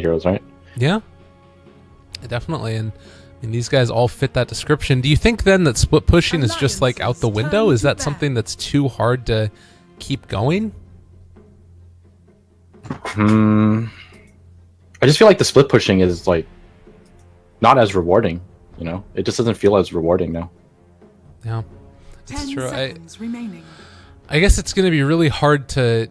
heroes, right? Yeah, definitely. And these guys all fit that description. Do you think then that split pushing is just like out the window? Is that something that's too hard to keep going? I just feel like the split pushing is like not as rewarding. You know, it just doesn't feel as rewarding now. Yeah, that's true. Remaining. I guess it's going to be really hard to...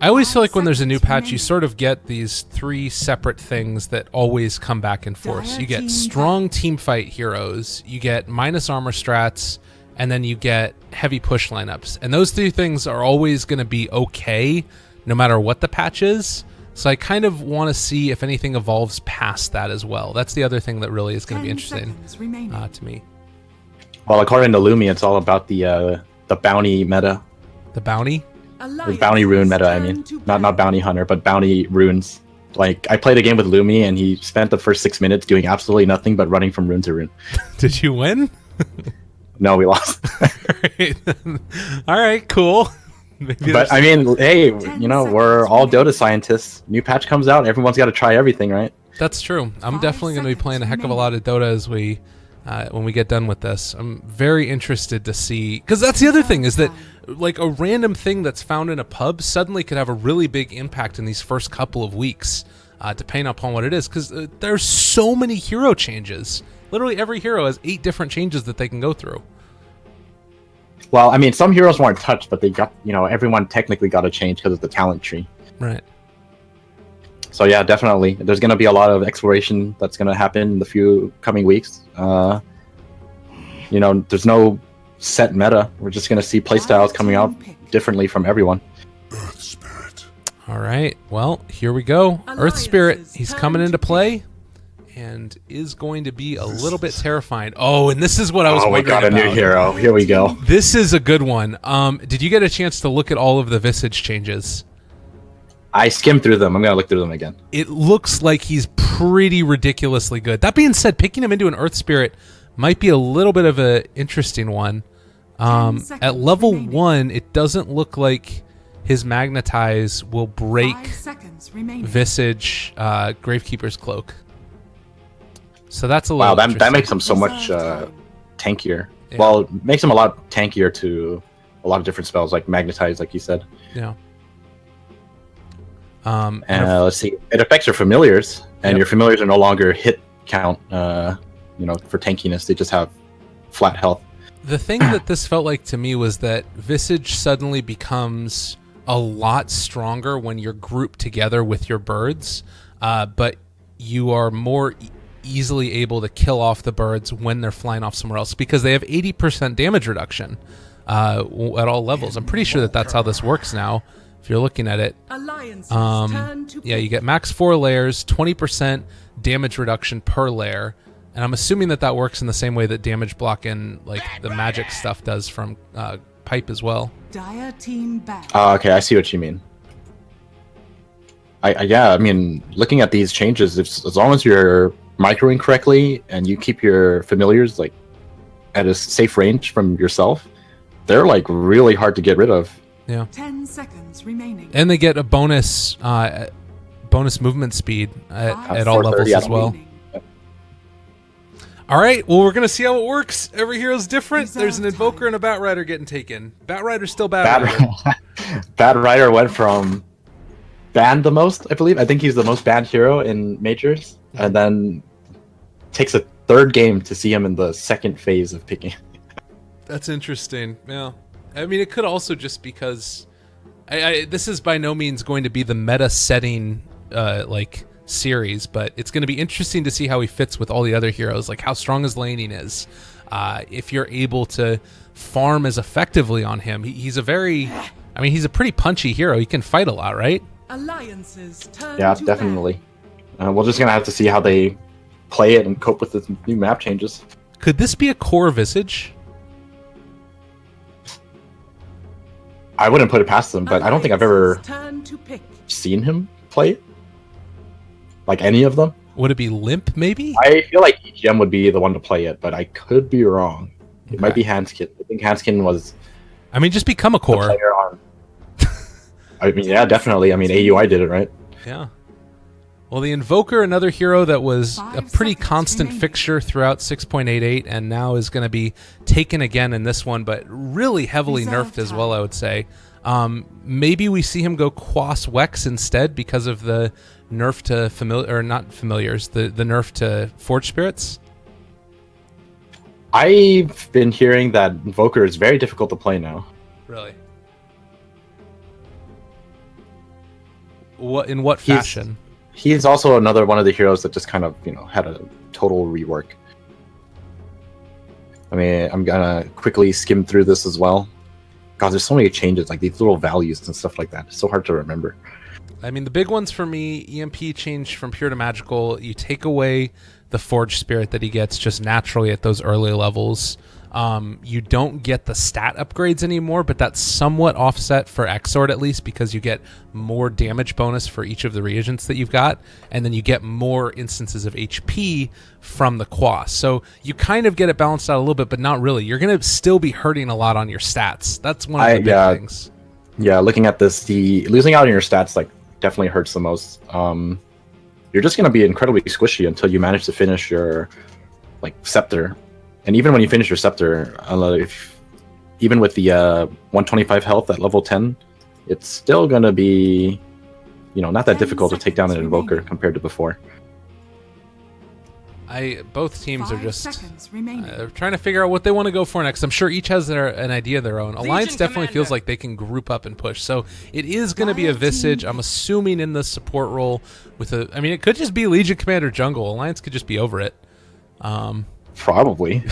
I always feel like when there's a new patch, you sort of get these three separate things that always come back and forth. You get strong team fight heroes, you get minus armor strats, and then you get heavy push lineups. And those three things are always going to be okay, no matter what the patch is. So I kind of want to see if anything evolves past that as well. That's the other thing that really is going to be interesting to me. Well, according to Lumi, it's all about the bounty meta. The bounty? The bounty rune meta, I mean. Not bounty hunter, but bounty runes. Like, I played a game with Lumi, and he spent the first 6 minutes doing absolutely nothing but running from rune to rune. Did you win? No, we lost. All right, cool. But, I mean, hey, you know, we're all Dota scientists. New patch comes out, everyone's got to try everything, right? That's true. I'm definitely going to be playing a heck of a lot of Dota as we... when we get done with this. I'm very interested to see, because that's the other thing, is that like a random thing that's found in a pub suddenly could have a really big impact in these first couple of weeks, depending upon what it is, because there's so many hero changes. Literally every hero has 8 different changes that they can go through. Well, I mean, some heroes weren't touched, but they got, you know, everyone technically got a change because of the talent tree. Right. So yeah, definitely. There's going to be a lot of exploration that's going to happen in the few coming weeks. You know, there's no set meta. We're just going to see playstyles coming out differently from everyone. Earth Spirit. All right. Well, here we go. Earth Spirit. He's coming into play and is going to be a little bit terrifying. Oh, and this is what I was wondering about. Oh, we got a new hero. Here we go. This is a good one. Did you get a chance to look at all of the visage changes? I skimmed through them. I'm going to look through them again. It looks like he's pretty ridiculously good. That being said, picking him into an Earth Spirit might be a little bit of an interesting one. At level 1, it doesn't look like his Magnetize will break Visage Gravekeeper's Cloak. So that's a little that makes him so much tankier. Yeah. Well, it makes him a lot tankier to a lot of different spells, like Magnetize, like you said. Yeah. Let's see. It affects your familiars, and your familiars are no longer hit count. You know, for tankiness, they just have flat health. The thing that this felt like to me was that Visage suddenly becomes a lot stronger when you're grouped together with your birds, but you are more easily able to kill off the birds when they're flying off somewhere else because they have 80% damage reduction at all levels. I'm pretty sure that that's how this works now. If you're looking at it, yeah, you get max 4 layers, 20% damage reduction per layer, and I'm assuming that that works in the same way that damage block and like the magic stuff does from Pipe as well. Dire team back. Okay, I see what you mean. Yeah, I mean, looking at these changes, as long as you're microing correctly and you keep your familiars like at a safe range from yourself, they're like really hard to get rid of. Yeah. 10 seconds remaining. And they get a bonus movement speed at all levels as well. Yep. All right, well, we're going to see how it works. Every hero's different. There's an Invoker and a Bat Rider getting taken. Bat Rider's still Bat Rider. Bat Rider went from banned the most, I believe. I think he's the most banned hero in Majors. And then takes a 3rd game to see him in the 2nd phase of picking. That's interesting, yeah. I mean, it could also just because this is by no means going to be the meta setting like series, but it's going to be interesting to see how he fits with all the other heroes, like how strong his laning is. If you're able to farm as effectively on him, he's a pretty punchy hero. He can fight a lot, right? Alliances turn Yeah, to definitely. We're just going to have to see how they play it and cope with the new map changes. Could this be a core Visage? I wouldn't put it past them, but I don't think I've ever seen him play it. Like any of them. Would it be Limp, maybe? I feel like EGM would be the one to play it, but I could be wrong. It might be Hanskin. I think Hanskin was... I mean, just become a core. On... I mean, yeah, definitely. I mean, AUI did it, right? Yeah. Well, the Invoker, another hero that was 5 a pretty seconds constant remaining. fixture throughout 6.88 and now is going to be taken again in this one, but really heavily Reserve nerfed as well, time. I would say. Maybe we see him go Quas Wex instead because of the nerf to familiar, or not familiars, the nerf to Forge Spirits. I've been hearing that Invoker is very difficult to play now. Really? In what fashion? He's also another one of the heroes that just kind of, had a total rework. I mean, I'm gonna quickly skim through this as well. God, there's so many changes, like these little values and stuff like that. It's so hard to remember. I mean, the big ones for me, EMP changed from pure to magical. You take away the Forge Spirit that he gets just naturally at those early levels. You don't get the stat upgrades anymore, but that's somewhat offset for Exort at least because you get more damage bonus for each of the reagents that you've got, and then you get more instances of HP from the Quas. So you kind of get it balanced out a little bit, but not really. You're going to still be hurting a lot on your stats. That's one of the big things. Yeah, looking at this, the losing out on your stats definitely hurts the most. You're just going to be incredibly squishy until you manage to finish your Scepter. And even when you finish your Scepter, even with the 125 health at level 10, it's still going to be, not that 10 difficult to take down an seconds Invoker remaining. compared to before. Both teams are 5 just seconds remaining. trying to figure out what they want to go for next. I'm sure each has an idea of their own. Alliance definitely feels like they can group up and push. So it is going to be a Visage. I'm assuming in the support role it could just be Legion Commander Jungle. Alliance could just be over it. Probably.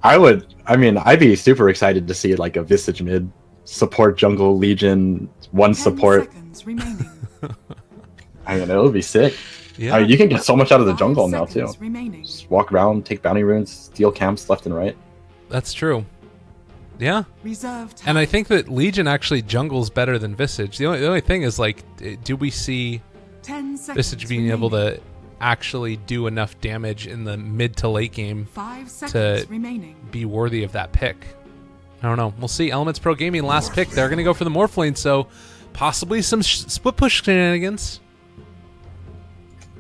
I'd be super excited to see a Visage mid support jungle Legion 1 10 support. seconds remaining. It would be sick. Yeah. You can get so much out of the 5 jungle now too. seconds remaining. Just walk around, take bounty runes, steal camps left and right. That's true. Yeah. Reserve time. And I think that Legion actually jungles better than Visage. The only thing is, do we see 10 seconds Visage being able to actually do enough damage in the mid to late game 5 seconds to remaining. be worthy of that pick? I don't know. We'll see. Elements Pro Gaming, last pick. They're going to go for the Morphlane, so possibly some split push shenanigans.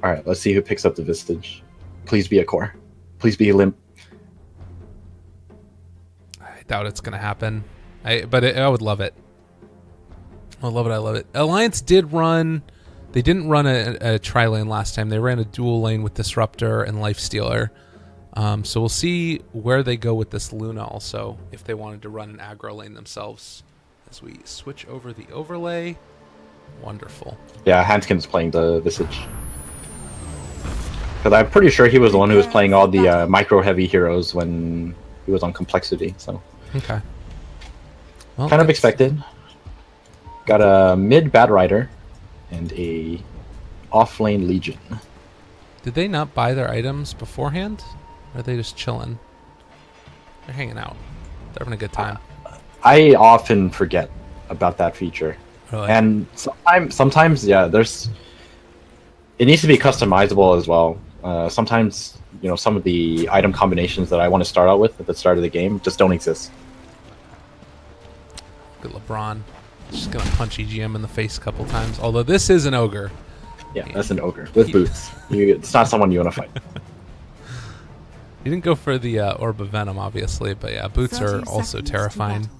All right, let's see who picks up the Visage. Please be a core. Please be limp. I doubt it's going to happen. I would love it. I love it. I love it. Alliance did run... They didn't run a tri-lane last time. They ran a dual lane with Disruptor and Lifestealer. So we'll see where they go with this Luna also, if they wanted to run an aggro lane themselves. As we switch over the overlay. Wonderful. Yeah, Hanskin's playing the Visage. Because I'm pretty sure he was the one who was playing all the micro-heavy heroes when he was on Complexity, so... Okay. Well, Kind of expected. Got a mid Bat Rider and a off-lane Legion. Did they not buy their items beforehand? Or are they just chilling? They're hanging out. They're having a good time. I often forget about that feature. Really? And sometimes, yeah, it needs to be customizable as well. Sometimes, some of the item combinations that I want to start out with at the start of the game just don't exist. Good LeBron. Just gonna punch EGM in the face a couple times. Although this is an ogre. Yeah, that's an ogre with boots. It's not someone you want to fight. He didn't go for the Orb of Venom, obviously, but yeah, boots 30 are also seconds to terrifying. battle.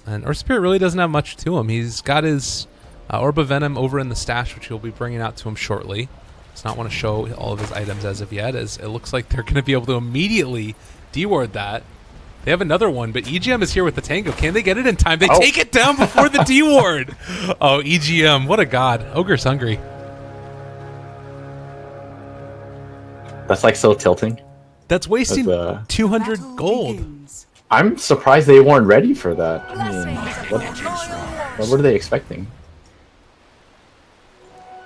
And Earth Spirit really doesn't have much to him. He's got his Orb of Venom over in the stash, which he'll be bringing out to him shortly. Does not want to show all of his items as of yet, as it looks like they're going to be able to immediately deward that. They have another one, but EGM is here with the Tango. Can they get it in time? They take it down before the deward. Oh, EGM, what a god. Ogre's hungry. That's so tilting. That's wasting That's, 200 Battle gold. begins. I'm surprised they weren't ready for that. I mean, what were they expecting?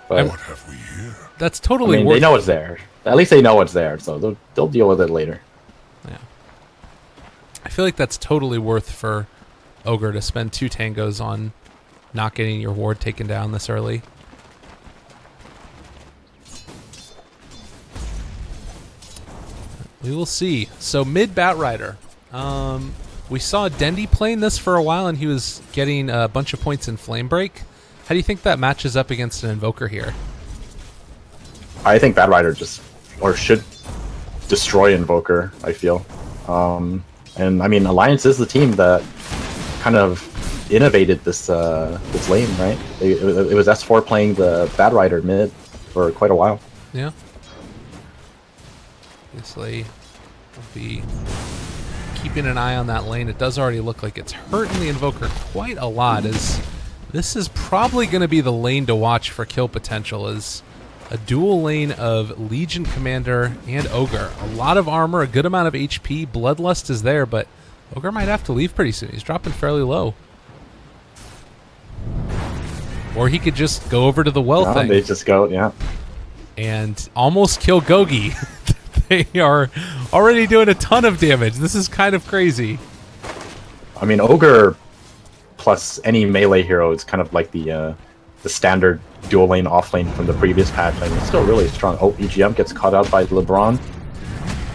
But, What have we here? That's totally they worth know it's there. At least they know it's there, so they'll deal with it later. Yeah. I feel like that's totally worth for Ogre to spend 2 tangos on not getting your ward taken down this early. We will see. So mid Bat Rider. We saw Dendy playing this for a while, and he was getting a bunch of points in Flame Break. How do you think that matches up against an Invoker here? I think Bad Rider should destroy Invoker, I feel. And I mean, Alliance is the team that kind of innovated this lane, right? It was S4 playing the Bad Rider mid for quite a while. Yeah. Obviously, we'll be keeping an eye on that lane. It does already look like it's hurting the Invoker quite a lot, as this is probably going to be the lane to watch for kill potential, as a dual lane of Legion Commander and Ogre. A lot of armor, a good amount of HP. Bloodlust is there, but Ogre might have to leave pretty soon. He's dropping fairly low. Or he could just go over to the well thing. They just go, yeah. And almost kill Gogi. They are already doing a ton of damage. This is kind of crazy. I mean, Ogre plus any melee hero is kind of like the standard dual lane off lane from the previous patch. I mean, it's still really strong. Oh, EGM gets caught out by LeBron.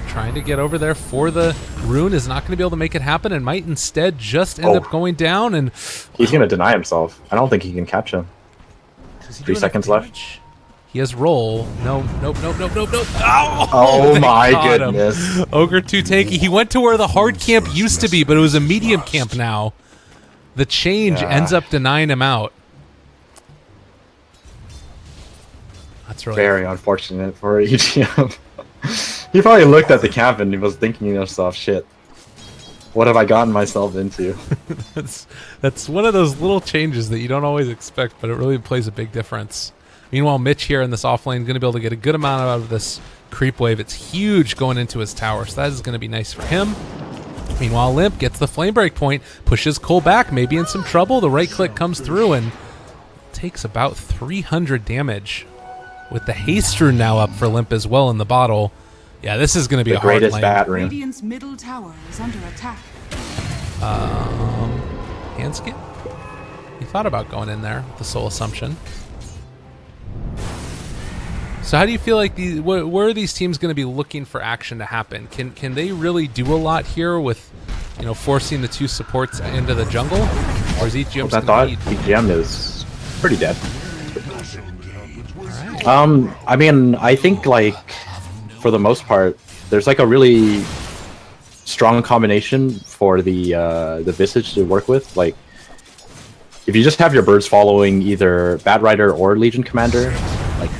Trying to get over there for the rune, is not going to be able to make it happen, and might instead just end up going down. And he's going to deny himself. I don't think he can catch him. 3 seconds left. He has roll. No, nope. Oh my goodness. Ogre too tanky. He went to where the hard camp used to be, but it was a medium camp now. The change ends up denying him out. That's really very unfortunate for EGM. He probably looked at the camp and he was thinking to himself, shit, what have I gotten myself into? That's one of those little changes that you don't always expect, but it really plays a big difference. Meanwhile, Mitch here in this offlane is going to be able to get a good amount out of this creep wave. It's huge going into his tower, so that is going to be nice for him. Meanwhile, Limp gets the flame break point, pushes Cole back, maybe in some trouble. The right click comes through and takes about 300 damage. With the haste rune now up for Limp as well in the bottle. Yeah, this is going to be a hard lane. Bat rune. Radiant's middle tower is under attack. Hand skip? He thought about going in there with the soul assumption. So how do you feel like where are these teams going to be looking for action to happen? Can they really do a lot here with, you know, forcing the two supports into the jungle? Or is EGM EGM is pretty dead. I mean, I think like for the most part, there's like a really strong combination for the Visage to work with. Like, if you just have your birds following either Bad Rider or Legion Commander, like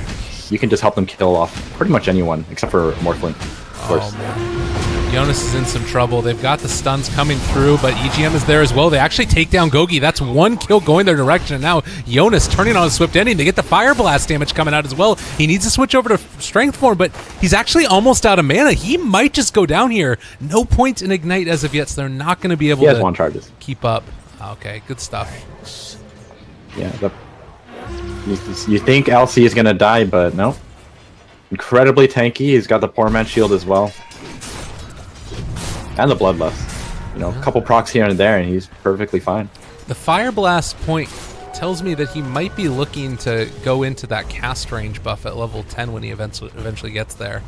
you can just help them kill off pretty much anyone except for Morphling, of course. Jonas is in some trouble. They've got the stuns coming through, but EGM is there as well. They actually take down Gogi. That's one kill going their direction. And now Jonas turning on a Swift Ending. They get the Fire Blast damage coming out as well. He needs to switch over to Strength Form, but he's actually almost out of mana. He might just go down here. No point in Ignite as of yet, so they're not going to be able to keep up. Okay, good stuff. Yeah, you think LC is going to die, but no. Incredibly tanky. He's got the Poor Man Shield as well. And the Bloodlust. You know, a couple procs here and there, and he's perfectly fine. The Fire Blast point tells me that he might be looking to go into that cast range buff at level 10 when he eventually gets there.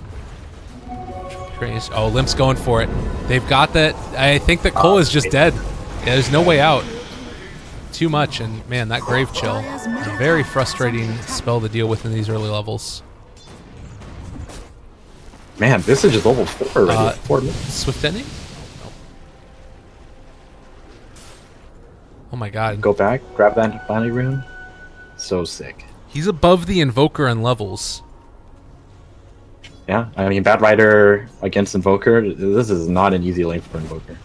Oh, Limp's going for it. They've got that. I think that Cole is just dead. Yeah, there's no way out. Too much, and man, that Grave Chill. A very frustrating spell to deal with in these early levels. Man, Visage is level 4 already. 4 minutes. Swift Ending? Oh my god. Go back, grab that Bounty Rune. So sick. He's above the Invoker in levels. Yeah, I mean, Bad Rider against Invoker, this is not an easy lane for Invoker.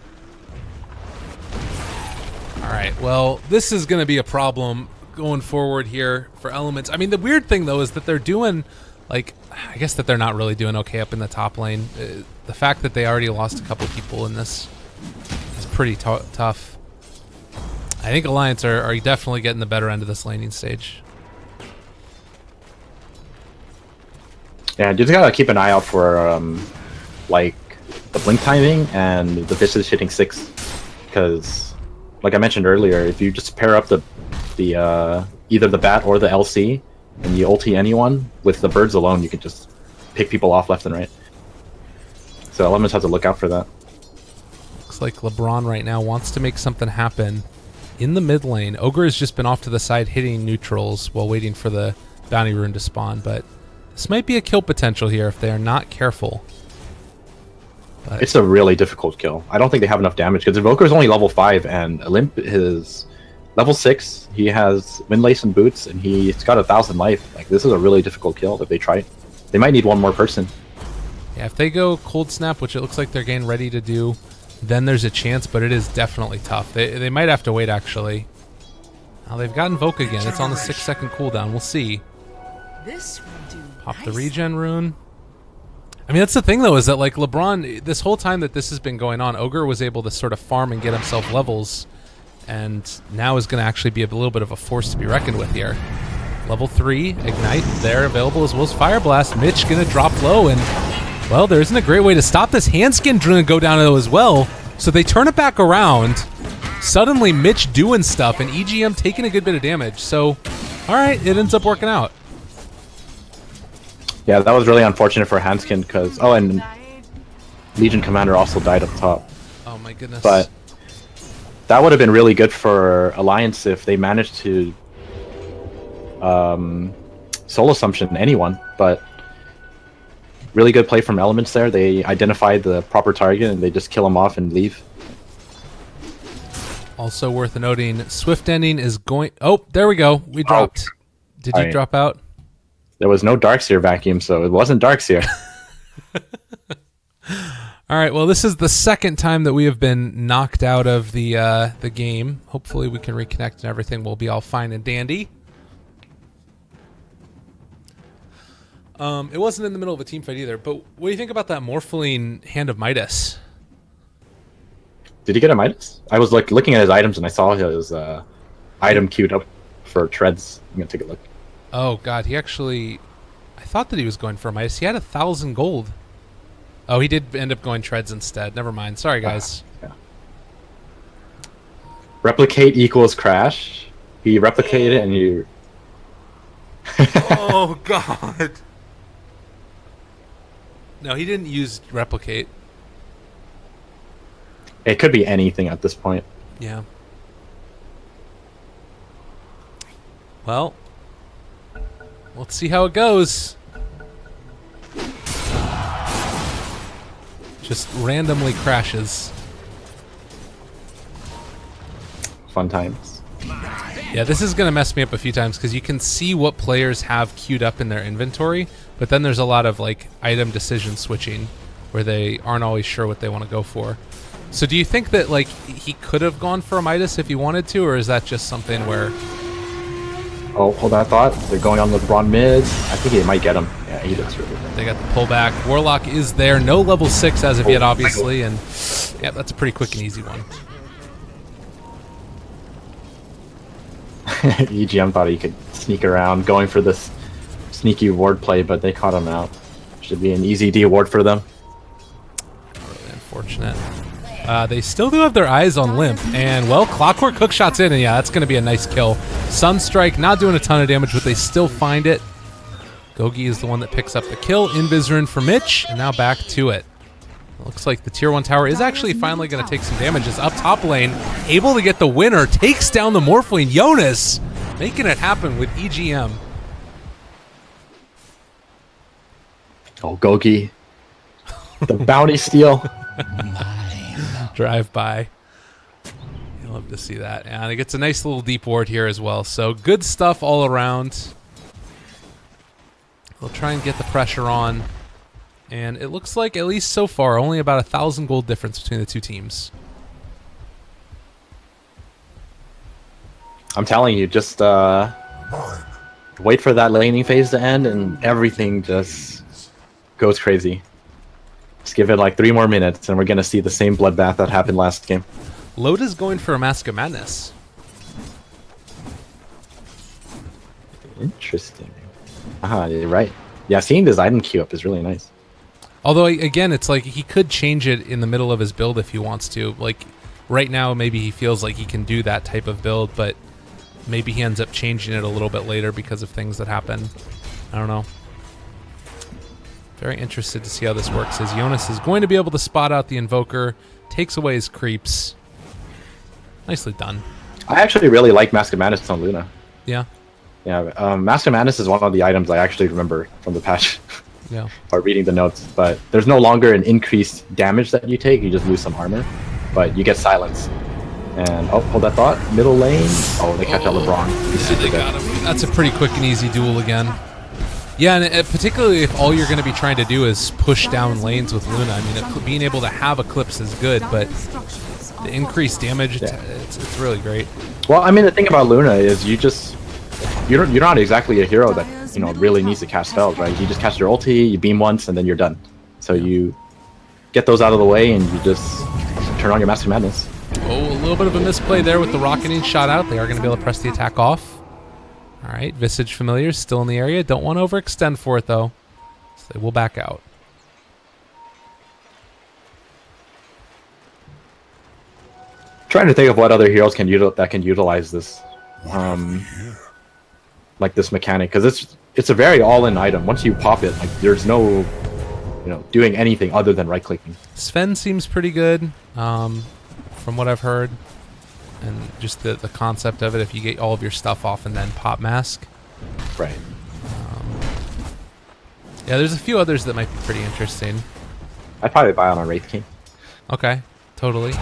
Alright, well, this is going to be a problem going forward here for Elements. I mean, the weird thing, though, is that they're doing, like, I guess that they're not really doing okay up in the top lane. The fact that they already lost a couple people in this is pretty tough. I think Alliance are definitely getting the better end of this laning stage. Yeah, you just gotta keep an eye out for, like, the blink timing and the Visage hitting 6. Because, like I mentioned earlier, if you just pair up the either the Bat or the LC, and you ulti anyone, with the birds alone, you can just pick people off left and right. So Elements have to look out for that. Looks like LeBron right now wants to make something happen in the mid lane. Ogre has just been off to the side hitting neutrals while waiting for the Bounty Rune to spawn, but This might be a kill potential here if they are not careful. But It's a really difficult kill. I don't think they have enough damage because Invoker is only level 5 and Olymp is level 6. He has Windlace and Boots and he's got 1,000 life. Like, this is a really difficult kill if they try it. They might need one more person. yeah, if they go Cold Snap, which it looks like they're getting ready to do, then there's a chance, but it is definitely tough. They might have to wait, actually. Now they've got Invoke again. It's on the 6-second cooldown. We'll see. This will do. Pop the regen rune. I mean, that's the thing, though, is that, like, LeBron, this whole time that this has been going on, Ogre was able to sort of farm and get himself levels, and now is going to actually be a little bit of a force to be reckoned with here. Level 3, Ignite, there, available, as well as Fire Blast. Mitch going to drop low, and, well, there isn't a great way to stop this. Handskin going to go down, though, as well, so they turn it back around. Suddenly, Mitch doing stuff, and EGM taking a good bit of damage, so, all right, it ends up working out. Yeah, that was really unfortunate for Hanskin because... Oh, and Legion Commander also died up top. Oh, my goodness. But that would have been really good for Alliance if they managed to Soul Assumption anyone, but really good play from Elements there. They identified the proper target and they just kill him off and leave. Also worth noting, Swift Ending is going... Oh, there we go. We dropped. Did you Alright. drop out? There was no Darkseer vacuum, so it wasn't Darkseer. All right, well, this is the second time that we have been knocked out of the game. Hopefully we can reconnect and everything will be all fine and dandy. It wasn't in the middle of a team fight either, but what do you think about that Morpholine Hand of Midas? Did he get a Midas? I was like looking at his items and I saw his item queued up for treads. I'm gonna take a look. Oh, God, he actually... I thought that he was going for a Midas. He had 1,000 gold. Oh, he did end up going treads instead. Never mind. Sorry, guys. Yeah. Replicate equals crash. He replicated and you... Oh, God. No, he didn't use replicate. It could be anything at this point. Yeah. Well, let's see how it goes. Just randomly crashes. Fun times. Yeah, this is going to mess me up a few times because you can see what players have queued up in their inventory, but then there's a lot of like item decision switching where they aren't always sure what they want to go for. So do you think that like he could have gone for a Midas if he wanted to, or is that just something where... Oh, hold that thought. They're going on LeBron mid. I think he might get him. Yeah, he looks really good. They got the pullback. Warlock is there. No level 6 as of yet, obviously, and yeah, that's a pretty quick and easy one. EGM thought he could sneak around, going for this sneaky ward play, but they caught him out. Should be an easy D ward for them. Really unfortunate. They still do have their eyes on Limp, and well, Clockwork hook shots in, and yeah, that's going to be a nice kill. Sunstrike not doing a ton of damage, but they still find it. Gogi is the one that picks up the kill. Invis for Mitch, and now back to it. Looks like the tier 1 tower is actually finally going to take some damage. It's up top lane, able to get the winner, takes down the Morphling. Jonas making it happen with EGM. Oh, Gogi. The bounty steal. Drive by. You love to see that. And it gets a nice little deep ward here as well. So good stuff all around. They'll try and get the pressure on. And it looks like, at least so far, only about 1,000 gold difference between the two teams. I'm telling you, just wait for that laning phase to end and everything just goes crazy. Just give it like 3 more minutes and we're going to see the same bloodbath that happened last game. Loda's going for a Mask of Madness. Interesting. You're right. Yeah, seeing this item queue up is really nice. Although, again, it's like he could change it in the middle of his build if he wants to. Like, right now, maybe he feels like he can do that type of build, but maybe he ends up changing it a little bit later because of things that happen. I don't know. Very interested to see how this works, as Jonas is going to be able to spot out the Invoker, takes away his creeps. Nicely done. I actually really like Mask of Madness on Luna. Yeah. Yeah, Master Madness is one of the items I actually remember from the patch. Yeah. Or reading the notes, but there's no longer an increased damage that you take. You just lose some armor, but you get silence. And oh, hold that thought. Middle lane. Oh, they catch out LeBron. He's super They dead. got him. That's a pretty quick and easy duel again. Yeah, and particularly if all you're going to be trying to do is push down lanes with Luna. I mean, being able to have Eclipse is good, but the increased damage, it's really great. Well, I mean, the thing about Luna is you're not exactly a hero that really needs to cast spells, right? You just cast your ulti, you beam once, and then you're done. So you get those out of the way, and you just turn on your Master Madness. Oh, a little bit of a misplay there with the rocketing shot out. They are going to be able to press the attack off. All right, Visage Familiars still in the area. Don't want to overextend for it, though. So they will back out. Trying to think of what other heroes can utilize this, like this mechanic, because it's a very all-in item. Once you pop it, like there's no, doing anything other than right-clicking. Sven seems pretty good, from what I've heard. And just the concept of it, if you get all of your stuff off and then pop mask. Right. Yeah, there's a few others that might be pretty interesting. I'd probably buy on a Wraith King. Okay, totally.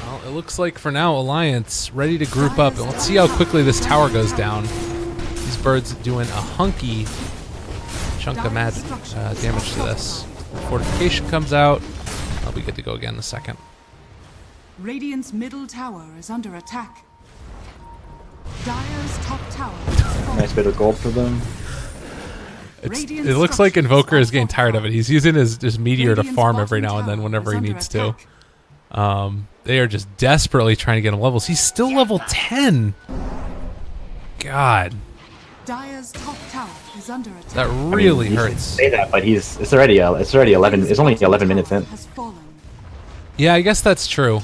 Well, it looks like for now, Alliance ready to group up. And let's see how quickly this tower goes down. These birds doing a hunky chunk of damage to this. Fortification comes out. I'll be good to go again in a second. Radiant's middle tower is under attack. Dire's top tower is falling. Nice bit of gold for them. It looks like Invoker is getting tired of it. He's using his meteor to farm every now and then whenever he needs to. They are just desperately trying to get him levels. He's still level 10. God. Dire's top tower is under attack. That really you hurts. Say that, but it's already 11. It's only 11 minutes in. Has fallen. Yeah, I guess that's true.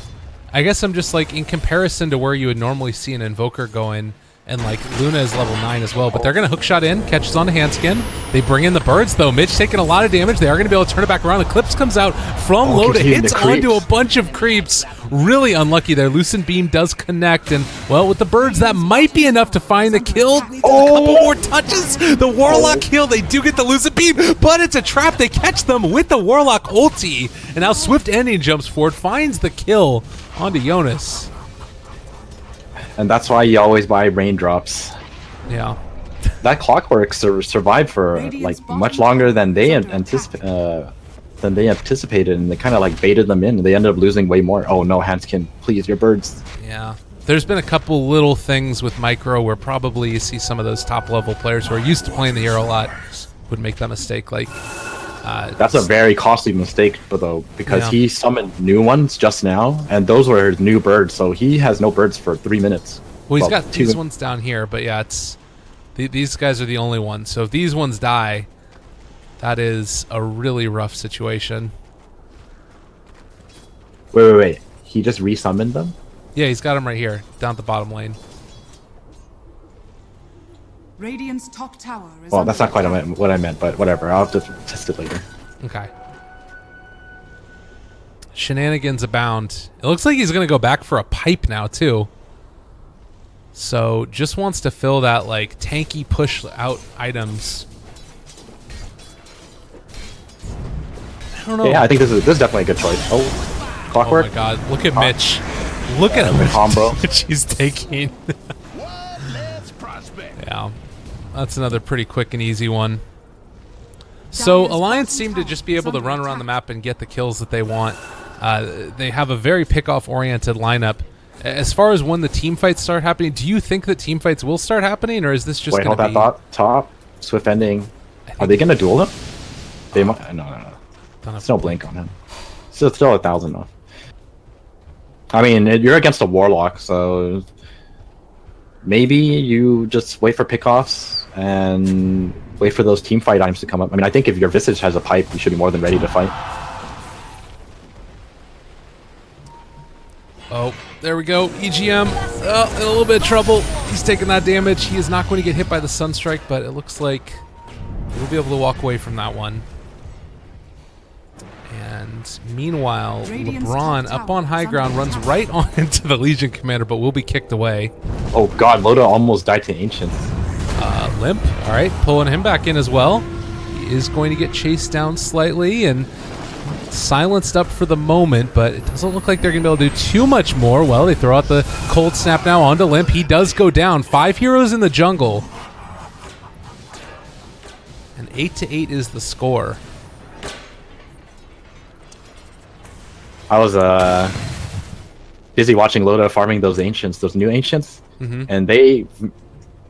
I guess I'm just like, in comparison to where you would normally see an Invoker going, and like Luna is level 9 as well, but they're going to hookshot in, catches on to Handskin. They bring in the birds though. Mitch taking a lot of damage. They are going to be able to turn it back around. Eclipse comes out from Loda, hits onto a bunch of creeps. Really unlucky there. Lucent Beam does connect, and well, with the birds, that might be enough to find the kill. Needs a couple more touches. The Warlock kill. They do get the Lucent Beam, but it's a trap. They catch them with the Warlock ulti, and now Swift Ending jumps forward, finds the kill onto Jonas. And that's why you always buy raindrops. Yeah. That Clockwork survived for like much longer than they anticipated, and they kind of like baited them in, and they ended up losing way more. Oh no, Hanskin, please, your birds. Yeah. There's been a couple little things with Micro where probably you see some of those top level players who are used to playing the hero a lot would make that mistake. Like that's a very costly mistake, though, because he summoned new ones just now, and those were his new birds. So he has no birds for 3 minutes. Well, he's got these ones down here, but yeah, it's these guys are the only ones. So if these ones die, that is a really rough situation. Wait. He just resummoned them? Yeah, he's got them right here, down at the bottom lane. Radiant's top tower is Well, under that's not quite attack. what I meant, but whatever. I'll have to test it later. Okay. Shenanigans abound. It looks like he's going to go back for a pipe now, too. So, just wants to fill that, like, tanky push out items. I don't know. Yeah, I think this is definitely a good choice. Oh, Clockwork. Oh my god, look at Mitch. Look at him. combo. Which he's taking. Yeah. That's another pretty quick and easy one. So Alliance seem to just be able to run around the map and get the kills that they want. They have a very pick-off oriented lineup. As far as when the team fights start happening, do you think that team fights will start happening, or is this just Wait, going hold to be... that thought. Top. Swift Ending. Are they going to duel him? They might. No. There's no blink on him. Still 1,000 though. I mean, you're against a Warlock, so maybe you just wait for pickoffs and wait for those team fight items to come up. I mean, I think if your Visage has a pipe, you should be more than ready to fight. Oh, there we go. EGM in a little bit of trouble. He's taking that damage. He is not going to get hit by the Sunstrike, but it looks like he'll be able to walk away from that one. And And meanwhile, Radiant's LeBron top up on tower high is ground under runs attack. right on into the Legion commander, but will be kicked away. Oh god, Loda almost died to Ancients. Limp, all right, pulling him back in as well. He is going to get chased down slightly and silenced up for the moment, but it doesn't look like they're going to be able to do too much more. Well, they throw out the cold snap now onto Limp. He does go down. 5 heroes in the jungle. And 8-8 is the score. I was busy watching Loda farming those Ancients, those new Ancients, and they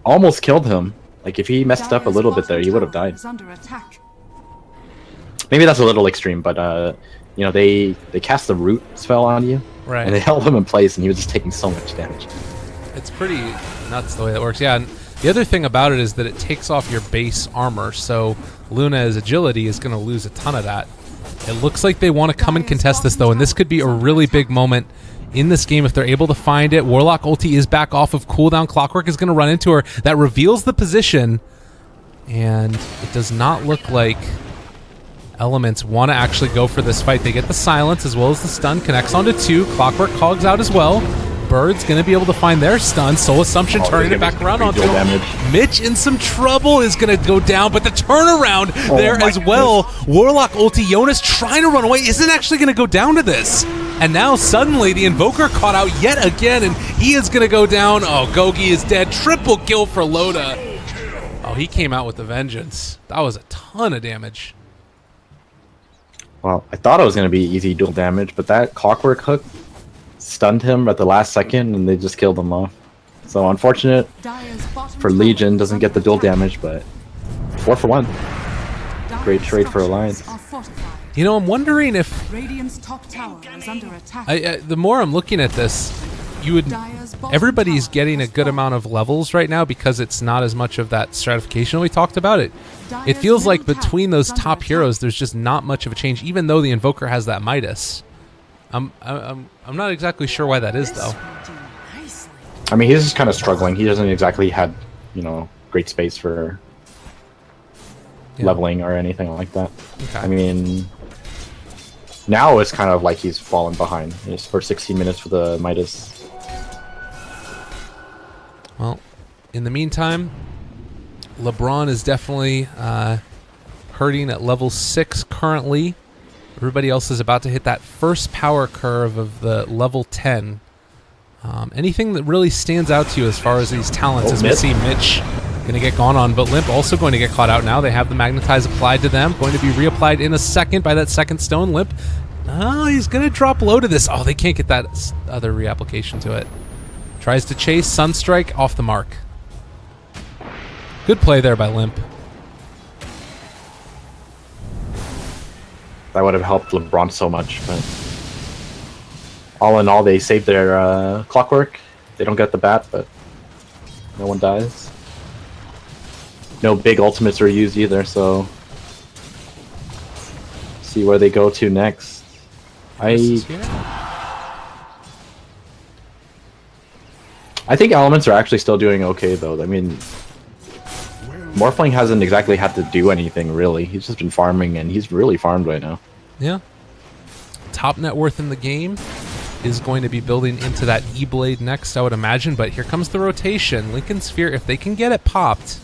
almost killed him. Like, if he messed up a Dire's little bit there, bottom he would have tower died. is under attack. Maybe that's a little extreme, but you know, they cast the root spell on you, Right. and they held him in place, and he was just taking so much damage. It's pretty nuts the way that works. Yeah, and the other thing about it is that it takes off your base armor, so Luna's agility is going to lose a ton of that. It looks like they want to come and contest this, though, and this could be a really big moment in this game if they're able to find it. Warlock ulti is back off of cooldown. Clockwork is going to run into her. That reveals the position, and it does not look like Elements want to actually go for this fight. They get the silence as well as the stun. Connects onto 2. Clockwork cogs out as well. Bird's going to be able to find their stun. Soul Assumption turning it back around onto him. Damage. Mitch in some trouble is going to go down, but the turnaround there my as well. Warlock ulti. Jonas trying to run away. Isn't actually going to go down to this. And now suddenly the Invoker caught out yet again, and he is going to go down. Oh, Gogi is dead. Triple kill for Loda. Oh, he came out with the vengeance. That was a ton of damage. Well, I thought it was going to be easy dual damage, but that Clockwork hook stunned him at the last second, and they just killed him off. So unfortunate Dire's bottom for tower Legion, is doesn't under get the dual attack. damage, but 4 for 1. Dire's Great trade for structures Alliance. are fortified. You know, I'm wondering if Radiant's top tower is under attack. the more I'm looking at this, you would. Dire's bottom Everybody's tower getting a has good fallen. amount of levels right now because it's not as much of that stratification we talked about. It Dire's feels like middle tower between those is under top attack. heroes, there's just not much of a change, even though the Invoker has that Midas. I'm not exactly sure why that is, though. I mean, he's just kind of struggling. He doesn't exactly have, you know, great space for Yeah. leveling or anything like that. Okay. I mean, now it's kind of like he's fallen behind. It's for 16 minutes for the Midas. Well, in the meantime, LeBron is definitely hurting at level 6 currently. Everybody else is about to hit that first power curve of the level 10. Anything that really stands out to you as far as these talents, as we Mid. see Mitch going to get gone on, but Limp also going to get caught out now. They have the Magnetize applied to them, going to be reapplied in a second by that second stone. Limp, oh, he's going to drop low to this. Oh, they can't get that other reapplication to it. Tries to chase, Sunstrike off the mark. Good play there by Limp. That would have helped LeBron so much, but all in all, they saved their Clockwork. They don't get the bat, but no one dies. No big ultimates are used either, so see where they go to next. I think Elements are actually still doing okay, though. I mean, Morphling hasn't exactly had to do anything, really. He's just been farming, and he's really farmed right now. Yeah. Top net worth in the game is going to be building into that E-Blade next, I would imagine. But here comes the rotation. Lincoln Sphere, if they can get it popped,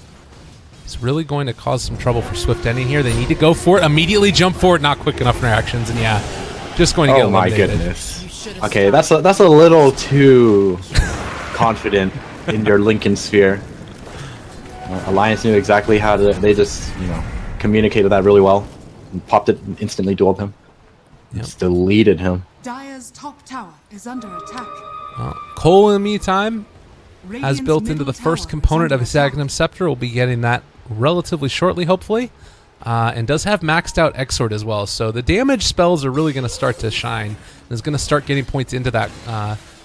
it's really going to cause some trouble for Swift Ending here. They need to go for it. Immediately jump forward. Not quick enough reactions. And yeah, just going to get Oh my eliminated. goodness. Okay, that's a little too confident in your Lincoln Sphere. Alliance knew exactly how to. They just, you know, communicated that really well, and popped it, and instantly dueled him. Yep. Just deleted him. Dire's top tower is under attack. Well, Cole, in the meantime, has Radiant's built into middle the first tower is component of under his attack. Agnum Scepter. We'll be getting that relatively shortly, hopefully. And does have maxed out Exort as well. So the damage spells are really going to start to shine. And is going to start getting points into that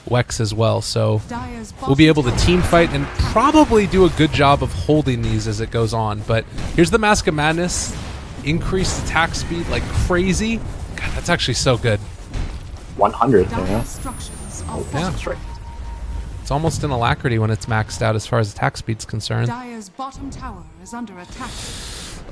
Wex as well. So Dire's we'll be able bottom to team tower fight is and under attack. probably do a good job of holding these as it goes on. But here's the Mask of Madness. Increased attack speed like crazy. God, that's actually so good. 100. Dire's Yeah. structures are Yeah. fortified. It's almost an alacrity when it's maxed out as far as attack speed's concerned. Dire's bottom tower is under attack.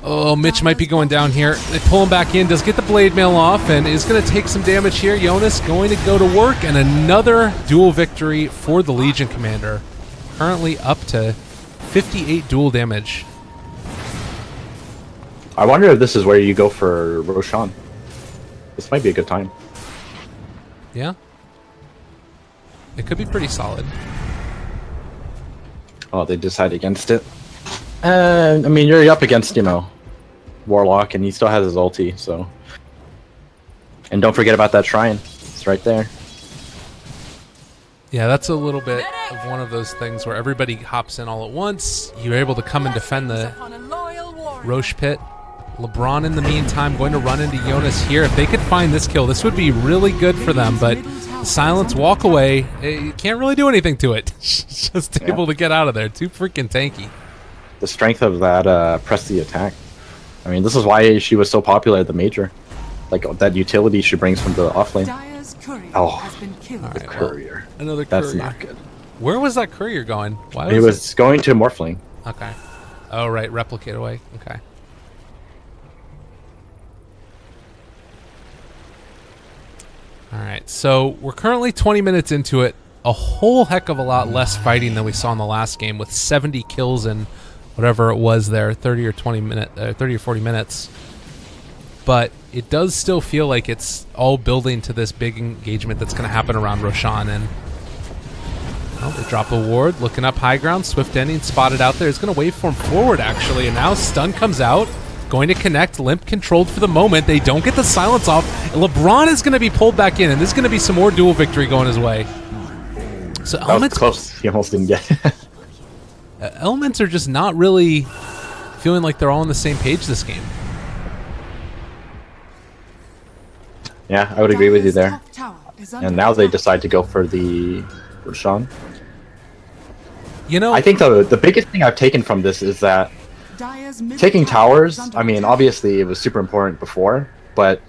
Oh, Mitch might be going down here. They pull him back in, does get the blade mail off, and is going to take some damage here. Jonas going to go to work, and another duel victory for the Legion Commander. Currently up to 58 duel damage. I wonder if this is where you go for Roshan. This might be a good time. Yeah. It could be pretty solid. Oh, they decide against it. I mean, you're up against, you know, Warlock, and he still has his ulti, so... And don't forget about that shrine. It's right there. Yeah, that's a little bit of one of those things where everybody hops in all at once. You're able to come and defend the Roche pit. LeBron, in the meantime, going to run into Jonas here. If they could find this kill, this would be really good for them, but Silence walk away. You can't really do anything to it. Just able to get out of there. Too freaking tanky. The strength of that press the attack. I mean, this is why she was so popular at the major. Like, that utility she brings from the offlane. Oh, the courier. Well, another courier. That's not good. Where was that courier going? Why was it was going to Morphling. Okay. Oh, right. Replicate away. Okay. All right. So we're currently 20 minutes into it. A whole heck of a lot less fighting than we saw in the last game, with 70 kills in whatever it was there, 30 or 40 minutes. But it does still feel like it's all building to this big engagement that's going to happen around Roshan. And well, they drop a ward, looking up high ground. Swift ending spotted out there. It's going to waveform forward, actually. And now stun comes out. Going to connect. Limp controlled for the moment. They don't get the silence off. LeBron is going to be pulled back in. And there's going to be some more dual victory going his way. So that was close. He almost didn't get it. Elements are just not really feeling like they're all on the same page this game. Yeah, I would agree with you there. And now they decide to go for the Roshan. You know, I think the biggest thing I've taken from this is that taking towers, I mean, obviously it was super important before, but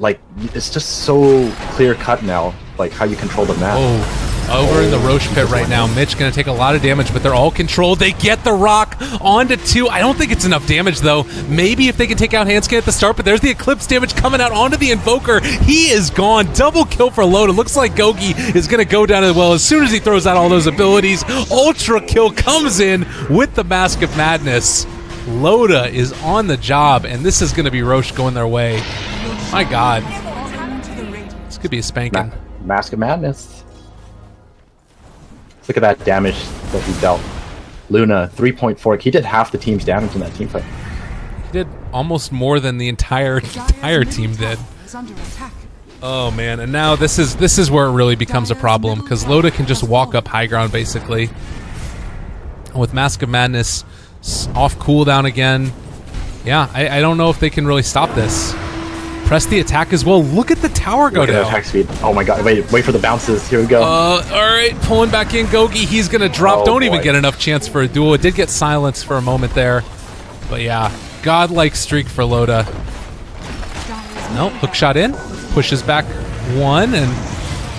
like, it's just so clear cut now, like how you control the map. Over in the Roche pit right now. Mitch going to take a lot of damage, but they're all controlled. They get the rock onto 2. I don't think it's enough damage, though. Maybe if they can take out Handscan at the start, but there's the Eclipse damage coming out onto the Invoker. He is gone. Double kill for Loda. Looks like Gogi is going to go down as well as soon as he throws out all those abilities. Ultra kill comes in with the Mask of Madness. Loda is on the job, and this is going to be Roche going their way. My God. This could be a spanking. Mask of Madness. Look at that damage that he dealt. Luna, 3.4. He did half the team's damage in that team fight. He did almost more than the entire team did. Oh man, and now this is where it really becomes a problem, because Loda can just walk up high ground basically. With Mask of Madness off cooldown again. Yeah, I don't know if they can really stop this. Press the attack as well. Look at the tower go down. Attack speed. Oh my God! Wait for the bounces. Here we go. All right, pulling back in Gogi. He's gonna drop. Don't even get enough chance for a duel. It did get silenced for a moment there, but yeah, godlike streak for Loda. Nope, hook shot in, pushes back 1, and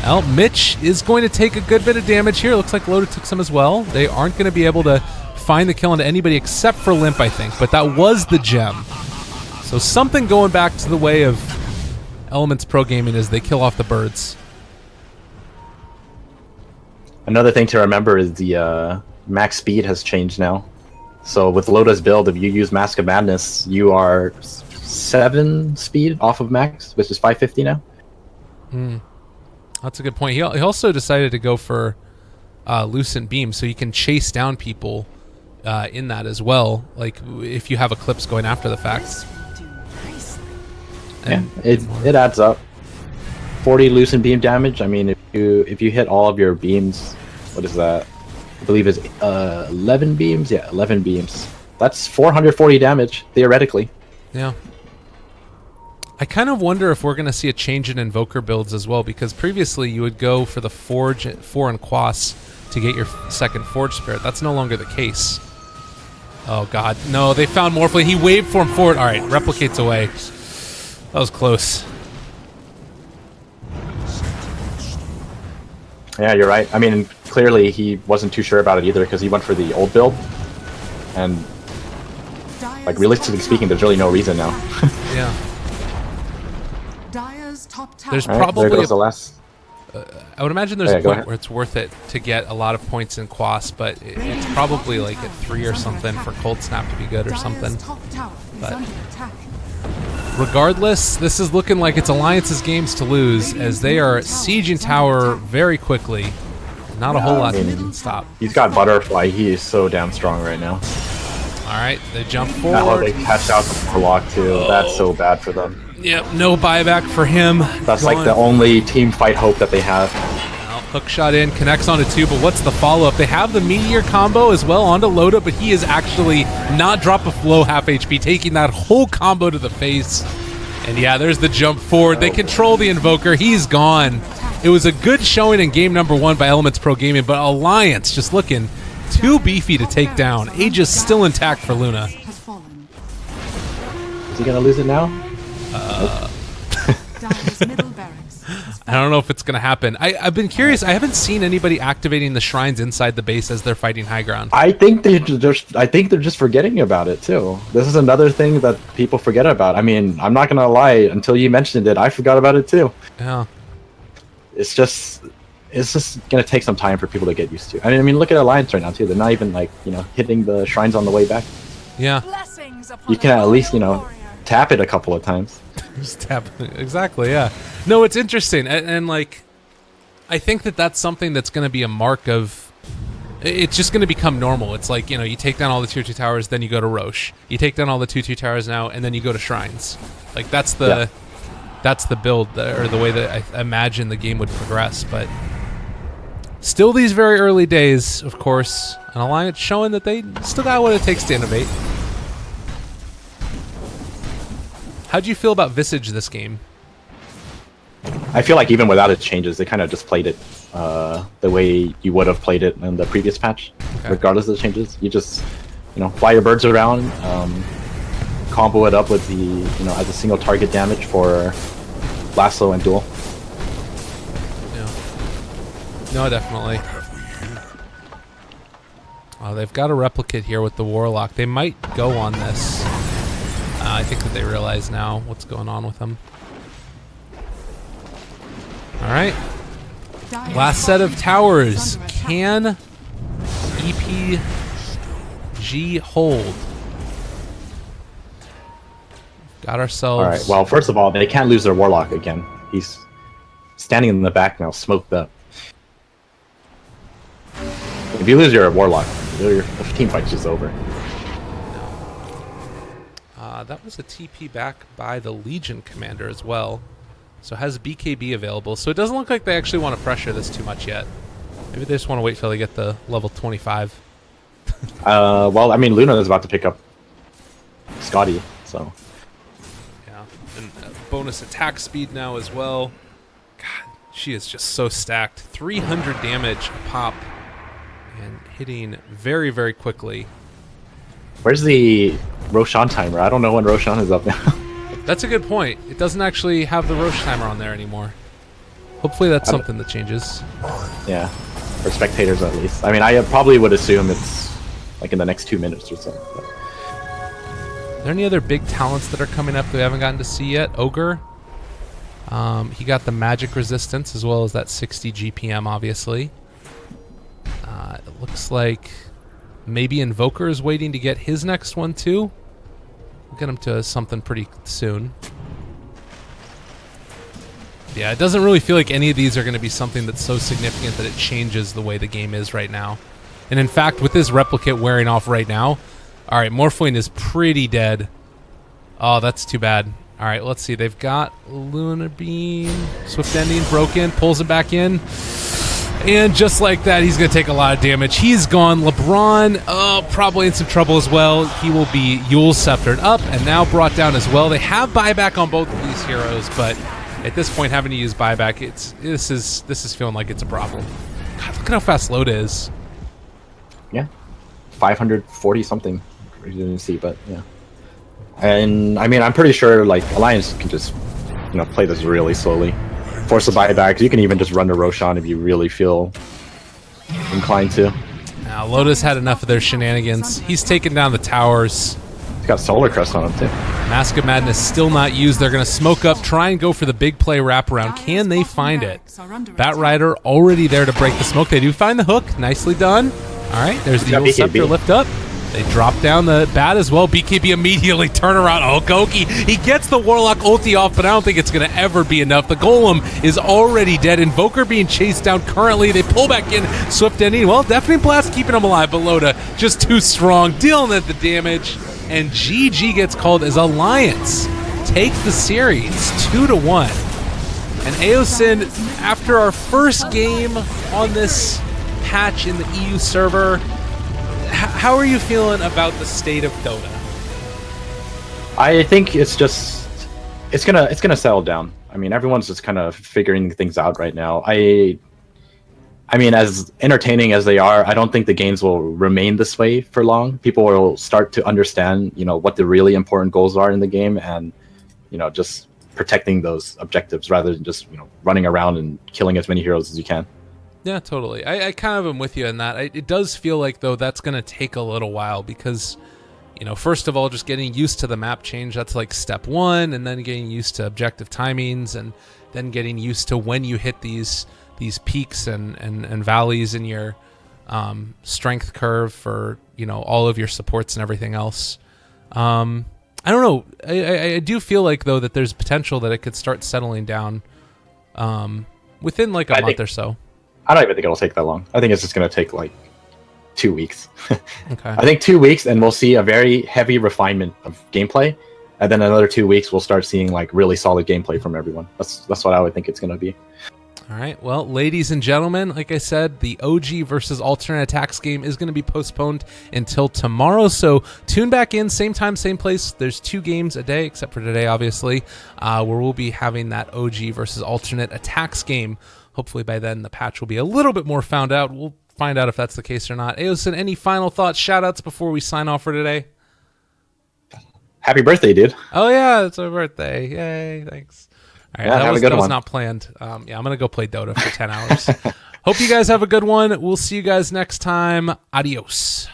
well, Mitch is going to take a good bit of damage here. Looks like Loda took some as well. They aren't going to be able to find the kill into anybody except for Limp, I think, but that was the gem. So something going back to the way of Elements Pro Gaming is they kill off the birds. Another thing to remember is the max speed has changed now. So with Loda's build, if you use Mask of Madness, you are 7 speed off of max, which is 550 now. That's a good point. He also decided to go for Lucent Beam, so you can chase down people in that as well, like if you have Eclipse going after the fact. Yeah, it adds up. 40 Lucent Beam damage. I mean, if you hit all of your beams, what is that? I believe is 11 beams. Yeah, 11 beams. That's 440 damage theoretically. Yeah. I kind of wonder if we're going to see a change in Invoker builds as well, because previously you would go for the Forge 4 and Quas to get your second Forge Spirit. That's no longer the case. Oh God, no! They found Morphling. He waveform forward. All right, replicates away. That was close. Yeah, you're right. I mean, clearly he wasn't too sure about it either, because he went for the old build, and Like, realistically speaking, there's really no reason now. Yeah. Dire's top tower. There's All right, probably there goes the last. I would imagine there's Yeah, a go point ahead. where it's worth it to get a lot of points in Quas, but it's probably like at 3 or something for Cold Snap to be good or something. Dire's top tower is But- under attack. Regardless, this is looking like it's Alliance's games to lose as they are sieging tower very quickly. Not a whole lot can stop. He's got Butterfly. He is so damn strong right now. All right, they jump Now forward. they catch out the Warlock too. That's so bad for them. Yep, no buyback for him. That's like the only team fight hope that they have. Hook shot in, connects onto 2, but what's the follow-up? They have the Meteor combo as well onto Loda, but he is actually not drop a flow half HP, taking that whole combo to the face. And yeah, there's the jump forward. They control the Invoker. He's gone. It was a good showing in game number 1 by Elements Pro Gaming, but Alliance just looking too beefy to take down. Aegis still intact for Luna. Has fallen. Is he gonna lose it now? Dire's middle barracks has I don't know if it's going to happen. I've been curious. I haven't seen anybody activating the shrines inside the base as they're fighting high ground. I think they're just forgetting about it too. This is another thing that people forget about. I mean, I'm not gonna lie. Until you mentioned it, I forgot about it too. Yeah. It's just gonna take some time for people to get used to. I mean, look at Alliance right now too. They're not even like hitting the shrines on the way back. Yeah. Blessings upon You can a at least loyal warrior. tap it a couple of times. Just tap. Exactly, yeah. No, it's interesting. And like, I think that's something that's going to be a mark of... It's just going to become normal. It's like, you take down all the tier 2 towers, then you go to Roche. You take down all the 2 towers now, and then you go to shrines. Like, that's the build, or the way that I imagine the game would progress. But still these very early days, of course. An Alliance showing that they still got what it takes to innovate. How'd you feel about Visage this game? I feel like even without its changes, they kind of just played it the way you would have played it in the previous patch, Okay. regardless of the changes. You just, fly your birds around, combo it up with the, as a single target damage for lasso and duel. Yeah. No, definitely. Oh, they've got a replicate here with the Warlock. They might go on this. I think that they realize now what's going on with them. All right. Dire's Last set of bottom towers. is under attack. Can EPG hold? Got ourselves... All right. Well, first of all, they can't lose their Warlock again. He's standing in the back now, smoked up. If you lose your Warlock, the team fight's just over. That was a TP back by the Legion commander as well. So has BKB available. So it doesn't look like they actually want to pressure this too much yet. Maybe they just want to wait till they get the level 25. Well, I mean, Luna is about to pick up Scotty, so... Yeah. And bonus attack speed now as well. God, she is just so stacked. 300 damage a pop. And hitting very, very quickly. Where's the Roshan timer? I don't know when Roshan is up now. That's a good point. It doesn't actually have the Roche timer on there anymore. Hopefully that's something that changes. Yeah, for spectators at least. I mean, I probably would assume it's like in the next 2 minutes or so. But... Are there any other big talents that are coming up that we haven't gotten to see yet? Ogre. He got the magic resistance as well as that 60 GPM, obviously. It looks like maybe Invoker is waiting to get his next one too. We'll get him to something pretty soon. Yeah, it doesn't really feel like any of these are going to be something that's so significant that it changes the way the game is right now. And in fact, with this replicate wearing off right now, all right, Morphling is pretty dead. Oh, that's too bad. All right, let's see. They've got Lunar Beam, Swift Ending, broken, pulls him back in. And just like that, he's going to take a lot of damage. He's gone. LeBron, probably in some trouble as well. He will be Yule Sceptered up and now brought down as well. They have buyback on both of these heroes, but at this point, having to use buyback, this is feeling like it's a problem. God, look at how fast Loda is. Yeah, 540 something. You didn't see, but yeah. And I mean, I'm pretty sure like Alliance can just play this really slowly. Force a buyback. You can even just run to Roshan if you really feel inclined to. Now, Loda's had enough of their shenanigans. He's taken down the towers. He's got Solar Crest on him too. Mask of Madness still not used. They're going to smoke up, try and go for the big play wraparound. Can they find it? Bat Rider already there to break the smoke. They do find the hook. Nicely done. All right, there's the Eagle Scepter lift up. They drop down the bat as well. BKB immediately turn around. Oh, Goki, he gets the Warlock ulti off, but I don't think it's going to ever be enough. The Golem is already dead. Invoker being chased down currently. They pull back in. Swift ending. Well, definitely Blast keeping him alive, but Loda just too strong, dealing at the damage. And GG gets called as Alliance take the series 2-1. And Aosin, after our first game on this patch in the EU server, how are you feeling about the state of Dota? I think it's gonna settle down. I mean, everyone's just kind of figuring things out right now. I mean, as entertaining as they are, I don't think the games will remain this way for long. People will start to understand, what the really important goals are in the game, and just protecting those objectives rather than just running around and killing as many heroes as you can. Yeah, totally. I kind of am with you in that. It does feel like, though, that's going to take a little while because, first of all, just getting used to the map change, that's like step one, and then getting used to objective timings, and then getting used to when you hit these peaks and valleys in your strength curve for, all of your supports and everything else. I don't know. I do feel like, though, that there's potential that it could start settling down within like a month or so. I don't even think it'll take that long. I think it's just going to take like 2 weeks. Okay. I think 2 weeks, and we'll see a very heavy refinement of gameplay, and then another 2 weeks we'll start seeing like really solid gameplay from everyone. That's what I would think it's going to be. All right. Well, ladies and gentlemen, like I said, the OG versus alternate attacks game is going to be postponed until tomorrow. So tune back in, same time, same place. There's 2 games a day, except for today, obviously, where we'll be having that OG versus alternate attacks game. Hopefully by then the patch will be a little bit more found out. We'll find out if that's the case or not. Aosin, any final thoughts, shout-outs before we sign off for today? Happy birthday, dude. Oh, yeah, it's my birthday. Yay, thanks. All right, that was not planned. I'm going to go play Dota for 10 hours. Hope you guys have a good one. We'll see you guys next time. Adios.